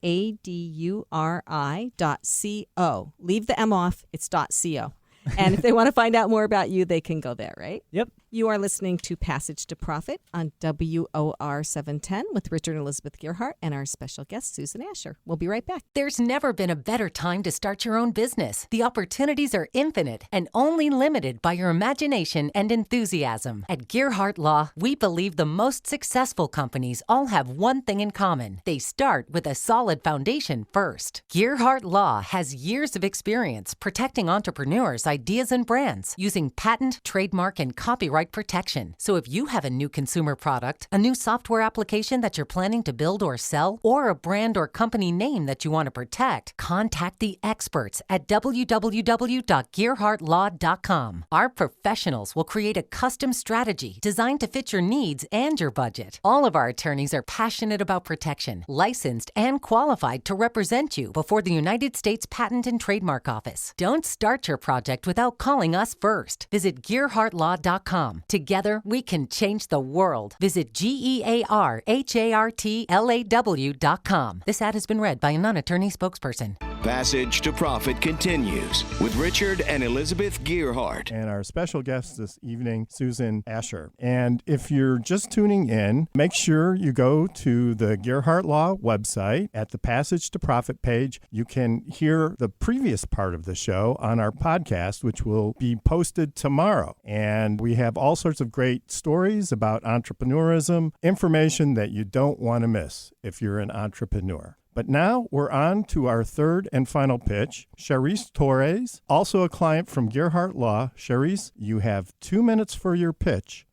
Leave the M off, it's .co. And if they want to find out more about you, they can go there, right? Yep. You are listening to Passage to Profit on WOR 710 with Richard and Elizabeth Gearhart and our special guest, Susan Ascher. We'll be right back. There's never been a better time to start your own business. The opportunities are infinite and only limited by your imagination and enthusiasm. At Gearhart Law, we believe the most successful companies all have one thing in common. They start with a solid foundation first. Gearhart Law has years of experience protecting entrepreneurs' ideas and brands using patent, trademark, and copyright protection. So if you have a new consumer product, a new software application that you're planning to build or sell, or a brand or company name that you want to protect, contact the experts at www.gearhartlaw.com. Our professionals will create a custom strategy designed to fit your needs and your budget. All of our attorneys are passionate about protection, licensed and qualified to represent you before the United States Patent and Trademark Office. Don't start your project without calling us first. Visit gearhartlaw.com. Together, we can change the world. Visit GEARHARTLAW.com. This ad has been read by a non-attorney spokesperson. Passage to Profit continues with Richard and Elizabeth Gearhart. And our special guest this evening, Susan Ascher. And if you're just tuning in, make sure you go to the Gearhart Law website. At the Passage to Profit page, you can hear the previous part of the show on our podcast, which will be posted tomorrow. And we have all sorts of great stories about entrepreneurism, information that you don't want to miss if you're an entrepreneur. But now we're on to our third and final pitch. Charisse Torres, also a client from Gearhart Law. Charisse, you have 2 minutes for your pitch.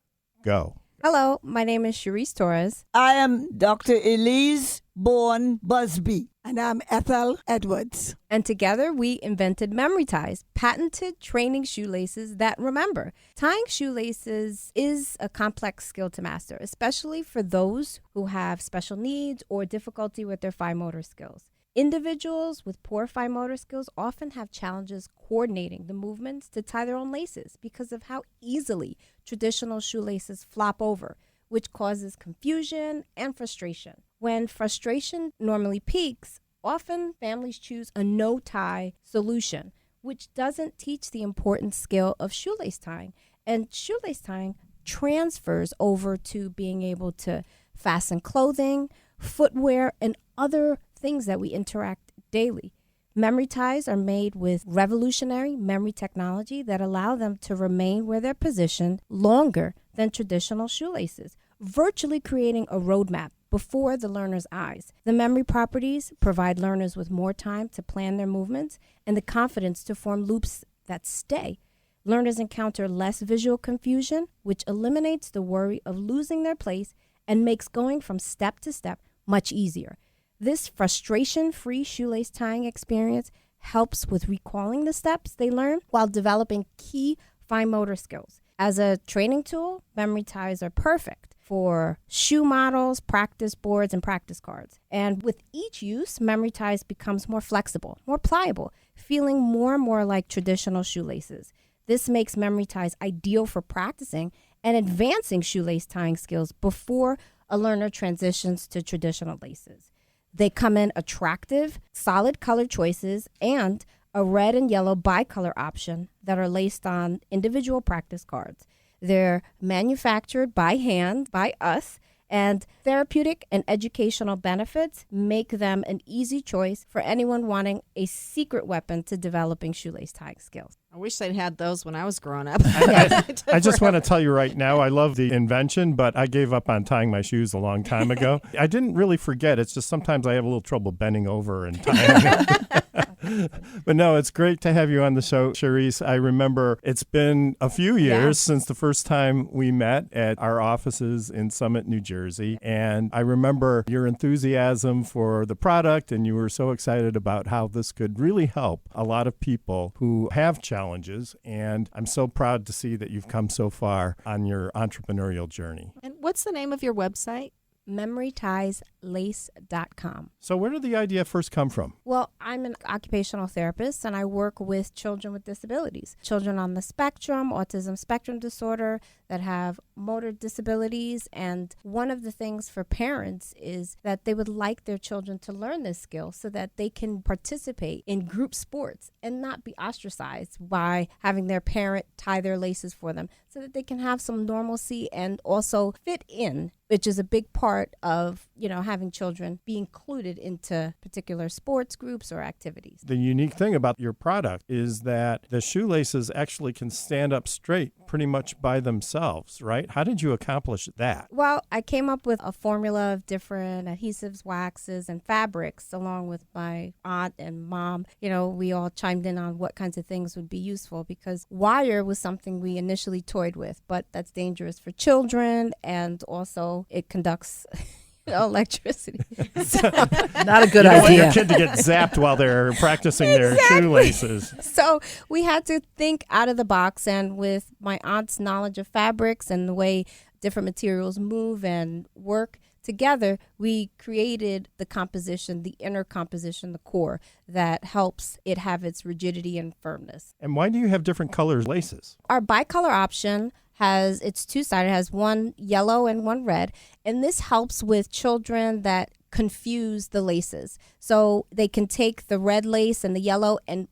Go. Hello, my name is Charisse Torres. I am Dr. Elise Bourne Busby, and I'm Ethel Edwards. And together we invented Memory Ties, patented training shoelaces that remember. Tying shoelaces is a complex skill to master, especially for those who have special needs or difficulty with their fine motor skills. Individuals with poor fine motor skills often have challenges coordinating the movements to tie their own laces because of how easily traditional shoelaces flop over, which causes confusion and frustration. When frustration normally peaks, often families choose a no-tie solution, which doesn't teach the important skill of shoelace tying. And shoelace tying transfers over to being able to fasten clothing, footwear, and other things that we interact daily. Memory ties are made with revolutionary memory technology that allow them to remain where they're positioned longer than traditional shoelaces, virtually creating a roadmap before the learner's eyes. The memory properties provide learners with more time to plan their movements and the confidence to form loops that stay. Learners encounter less visual confusion, which eliminates the worry of losing their place and makes going from step to step much easier. This frustration-free shoelace tying experience helps with recalling the steps they learn while developing key fine motor skills. As a training tool, memory ties are perfect for shoe models, practice boards, and practice cards. And with each use, memory ties becomes more flexible, more pliable, feeling more and more like traditional shoelaces. This makes memory ties ideal for practicing and advancing shoelace tying skills before a learner transitions to traditional laces. They come in attractive, solid color choices and a red and yellow bicolor option that are laced on individual practice cards. They're manufactured by hand, by us, and therapeutic and educational benefits make them an easy choice for anyone wanting a secret weapon to developing shoelace tying skills. I wish I'd had those when I was growing up. I just want to tell you right now, I love the invention, but I gave up on tying my shoes a long time ago. I didn't really forget. It's just sometimes I have a little trouble bending over and tying. But no, it's great to have you on the show, Charisse. I remember it's been a few years since the first time we met at our offices in Summit, New Jersey. And I remember your enthusiasm for the product, and you were so excited about how this could really help a lot of people who have challenges. And I'm so proud to see that you've come so far on your entrepreneurial journey. And what's the name of your website? memorytieslace.com. So where did the idea first come from? Well, I'm an occupational therapist and I work with children with disabilities, children on the spectrum, autism spectrum disorder, that have motor disabilities. And one of the things for parents is that they would like their children to learn this skill so that they can participate in group sports and not be ostracized by having their parent tie their laces for them, so that they can have some normalcy and also fit in, which is a big part of, having children be included into particular sports groups or activities. The unique thing about your product is that the shoelaces actually can stand up straight pretty much by themselves, right? How did you accomplish that? Well, I came up with a formula of different adhesives, waxes, and fabrics, along with my aunt and mom. We all chimed in on what kinds of things would be useful, because wire was something we initially toyed with, but that's dangerous for children, and also it conducts electricity. Not a good You don't want idea. your kid to get zapped while they're practicing their shoelaces. So we had to think out of the box, and with my aunt's knowledge of fabrics and the way different materials move and work together, we created the composition, the inner composition, the core, that helps it have its rigidity and firmness. And why do you have different colors laces? Our bicolor option it's two-sided, has one yellow and one red, and this helps with children that confuse the laces. So they can take the red lace and the yellow and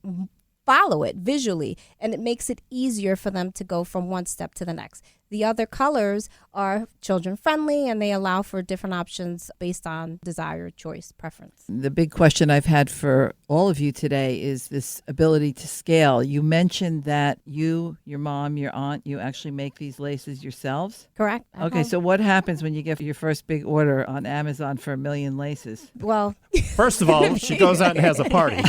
follow it visually, and it makes it easier for them to go from one step to the next. The other colors are children friendly, and they allow for different options based on desire, choice, preference. The big question I've had for all of you today is this ability to scale. You mentioned that you, your mom, your aunt, you actually make these laces yourselves? Correct. Okay, so what happens when you get your first big order on Amazon for 1 million laces? Well, First of all, she goes out and has a party.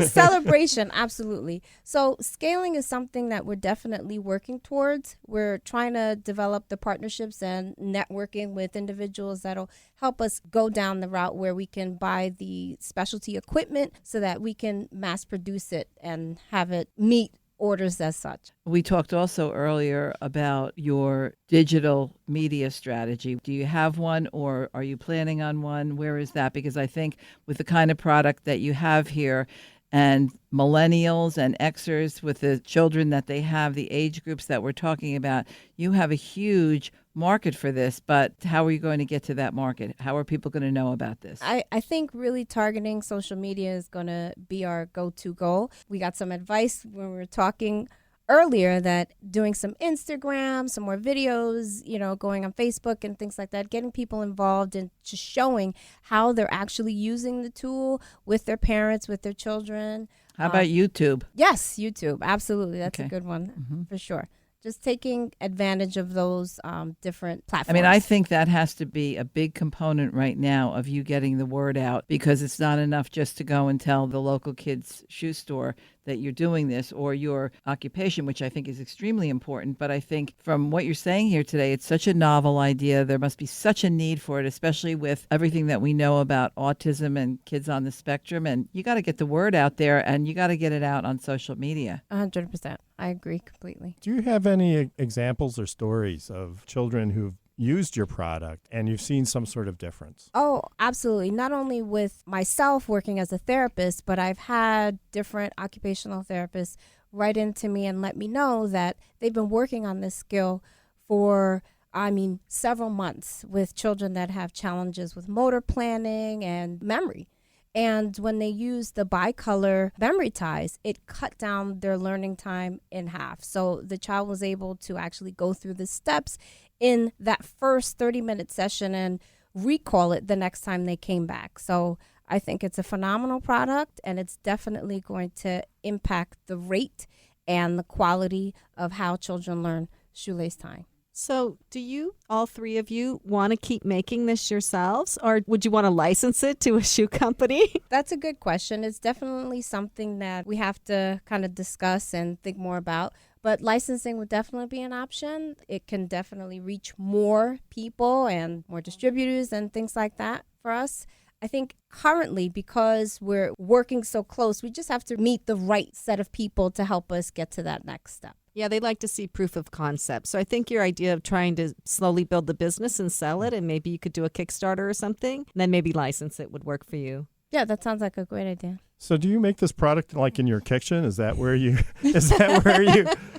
celebration, absolutely. So scaling is something that we're definitely working towards. We're trying to develop the partnerships and networking with individuals that'll help us go down the route where we can buy the specialty equipment so that we can mass produce it and have it meet orders as such. We talked also earlier about your digital media strategy. Do you have one, or are you planning on one? Where is that? Because I think with the kind of product that you have here, and millennials and Xers with the children that they have, the age groups that we're talking about, you have a huge market for this, but how are you going to get to that market? How are people going to know about this? I think really targeting social media is going to be our go-to goal. We got some advice when we were talking earlier that doing some Instagram, some more videos, going on Facebook and things like that, getting people involved and just showing how they're actually using the tool with their parents, with their children. How about YouTube? Yes, YouTube. Absolutely. That's Okay. a good one for sure. Just taking advantage of those different platforms. I mean, I think that has to be a big component right now of you getting the word out, because it's not enough just to go and tell the local kids' shoe store that you're doing this, or your occupation, which I think is extremely important. But I think from what you're saying here today, it's such a novel idea. There must be such a need for it, especially with everything that we know about autism and kids on the spectrum. And you got to get the word out there, and you got to get it out on social media. 100%. I agree completely. Do you have any examples or stories of children who've used your product and you've seen some sort of difference? Oh, absolutely. Not only with myself working as a therapist, but I've had different occupational therapists write into me and let me know that they've been working on this skill for, several months with children that have challenges with motor planning and memory. And when they used the bicolor memory ties, it cut down their learning time in half. So the child was able to actually go through the steps in that first 30-minute session and recall it the next time they came back. So I think it's a phenomenal product, and it's definitely going to impact the rate and the quality of how children learn shoelace tying. So do you, all three of you, want to keep making this yourselves, or would you want to license it to a shoe company? That's a good question. It's definitely something that we have to kind of discuss and think more about. But licensing would definitely be an option. It can definitely reach more people and more distributors and things like that for us. I think currently, because we're working so close, we just have to meet the right set of people to help us get to that next step. Yeah, they like to see proof of concept. So I think your idea of trying to slowly build the business and sell it, and maybe you could do a Kickstarter or something, and then maybe license it would work for you. Yeah, that sounds like a great idea. So do you make this product like in your kitchen? Is that where you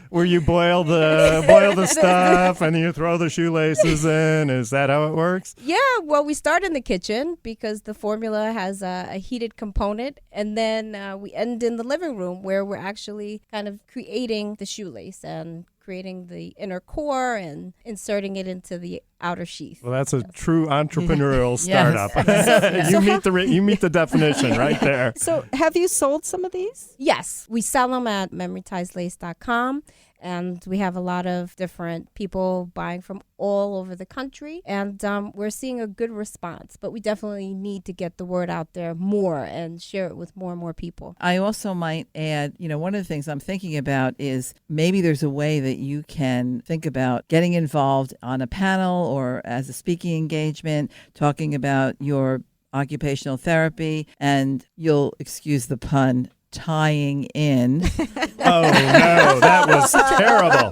where you boil the stuff and you throw the shoelaces in? Is that how it works? Yeah, well, we start in the kitchen because the formula has a heated component, and then we end in the living room where we're actually kind of creating the shoelace and creating the inner core and inserting it into the outer sheath. Well, that's a true entrepreneurial startup. You meet the definition right there. So have you sold some of these? Yes, we sell them at memorytizeslace.com. And we have a lot of different people buying from all over the country. And we're seeing a good response. But we definitely need to get the word out there more and share it with more and more people. I also might add, one of the things I'm thinking about is maybe there's a way that you can think about getting involved on a panel or as a speaking engagement, talking about your occupational therapy, and you'll excuse the pun, tying in. Oh, no, that was terrible.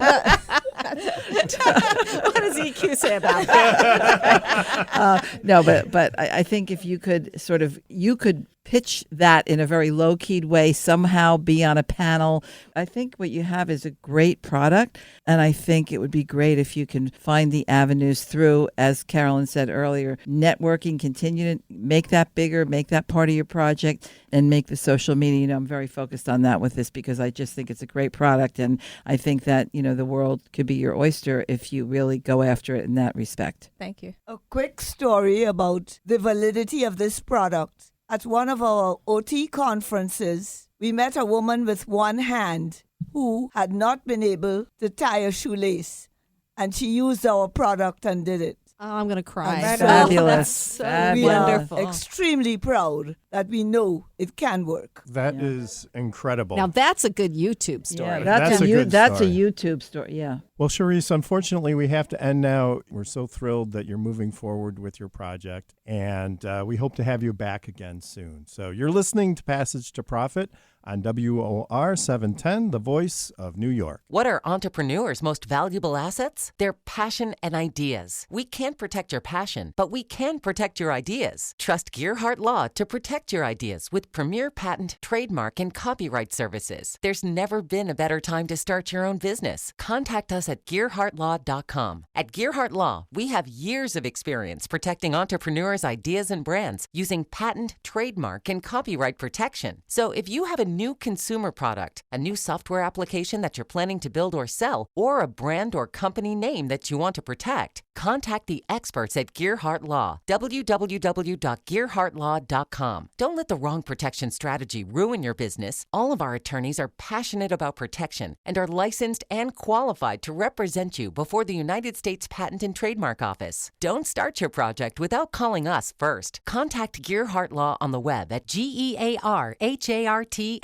What does EQ say about that? No, but I think if you could you could pitch that in a very low-keyed way, somehow be on a panel. I think what you have is a great product, and I think it would be great if you can find the avenues through, as Carolyn said earlier, networking, continue to make that bigger, make that part of your project, and make the social media. I'm very focused on that with this because I just think it's a great product, and I think that, the world could be your oyster if you really go after it in that respect. Thank you. A quick story about the validity of this product. At one of our OT conferences, we met a woman with one hand who had not been able to tie a shoelace, and she used our product and did it. Oh, I'm going to cry. Fabulous. So We wonderful. are extremely proud that we know it can work. That is incredible. Now, that's a good YouTube story. Yeah, That's a good that's story. a YouTube story. Yeah. Well, Charisse, unfortunately, we have to end now. We're so thrilled that you're moving forward with your project, and we hope to have you back again soon. So you're listening to Passage to Profit on WOR 710, the voice of New York. What are entrepreneurs' most valuable assets? Their passion and ideas. We can't protect your passion, but we can protect your ideas. Trust Gearhart Law to protect your ideas with premier patent, trademark, and copyright services. There's never been a better time to start your own business. Contact us at GearhartLaw.com. At Gearhart Law, we have years of experience protecting entrepreneurs' ideas and brands using patent, trademark, and copyright protection. So if you have a new consumer product, a new software application that you're planning to build or sell, or a brand or company name that you want to protect, contact the experts at Gearhart Law. www.gearhartlaw.com. Don't let the wrong protection strategy ruin your business. All of our attorneys are passionate about protection and are licensed and qualified to represent you before the United States Patent and Trademark Office. Don't start your project without calling us first. Contact Gearhart Law on the web at GearhartLaw.com.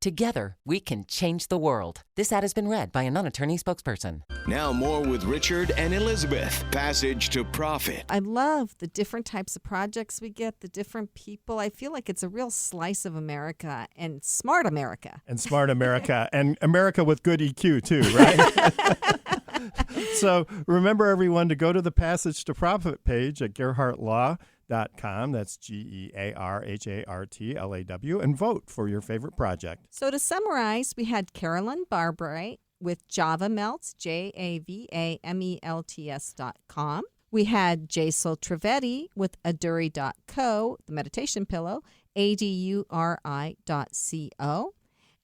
Together, we can change the world. This ad has been read by a non-attorney spokesperson. Now more with Richard and Elizabeth. Passage to Profit. I love the different types of projects we get, the different people. I feel like it's a real slice of America and smart America. And smart America, and America with good EQ too, right? So remember, everyone, to go to the Passage to Profit page at GearhartLaw.com. That's GearhartLaw, and vote for your favorite project. So to summarize, we had Carolyn Barbright with Java Melts, JAVAMELTS.com. We had Jaisal Trivedi with Aduri.co, the meditation pillow, ADURI.co.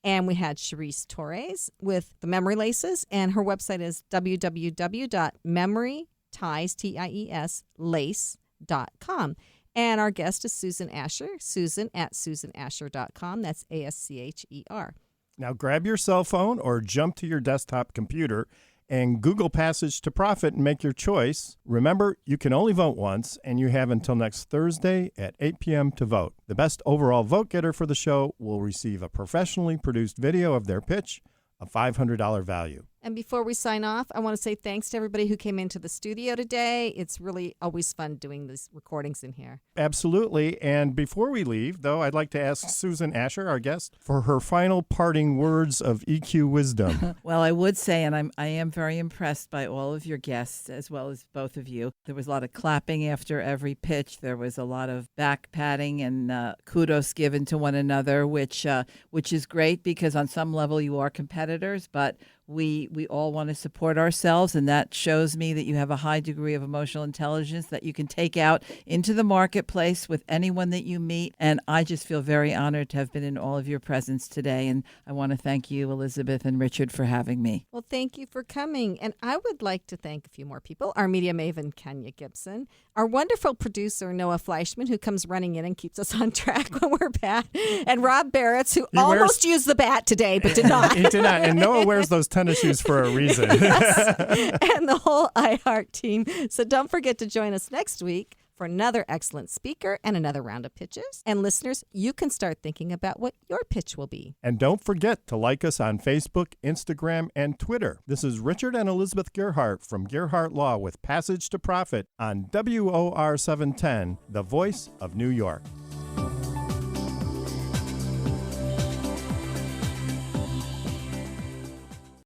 And we had Charisse Torres with the Memory Laces, and her website is www.memorytiesLace.com. And our guest is Susan Ascher, Susan at SusanAscher.com. That's ASCHER. Now grab your cell phone or jump to your desktop computer and Google Passage to Profit and make your choice. Remember, you can only vote once, and you have until next Thursday at 8 p.m. to vote. The best overall vote getter for the show will receive a professionally produced video of their pitch, a $500 value. And before we sign off, I want to say thanks to everybody who came into the studio today. It's really always fun doing these recordings in here. Absolutely. And before we leave, though, I'd like to ask Susan Ascher, our guest, for her final parting words of EQ wisdom. Well, I would say, and I am very impressed by all of your guests, as well as both of you. There was a lot of clapping after every pitch. There was a lot of back patting and kudos given to one another, which is great because on some level you are competitors, but we all want to support ourselves, and that shows me that you have a high degree of emotional intelligence that you can take out into the marketplace with anyone that you meet. And I just feel very honored to have been in all of your presence today. And I want to thank you, Elizabeth and Richard, for having me. Well, thank you for coming. And I would like to thank a few more people. Our media maven, Kenya Gibson. Our wonderful producer, Noah Fleischman, who comes running in and keeps us on track when we're bad. And Rob Barretts, who almost used the bat today, but did not. He did not. And Noah wears those tennis shoes for a reason. Yes. And the whole iHeart team. So don't forget to join us next week for another excellent speaker and another round of pitches. And listeners, you can start thinking about what your pitch will be. And don't forget to like us on Facebook, Instagram, and Twitter. This is Richard and Elizabeth Gearhart from Gearhart Law with Passage to Profit on WOR 710, the voice of New York.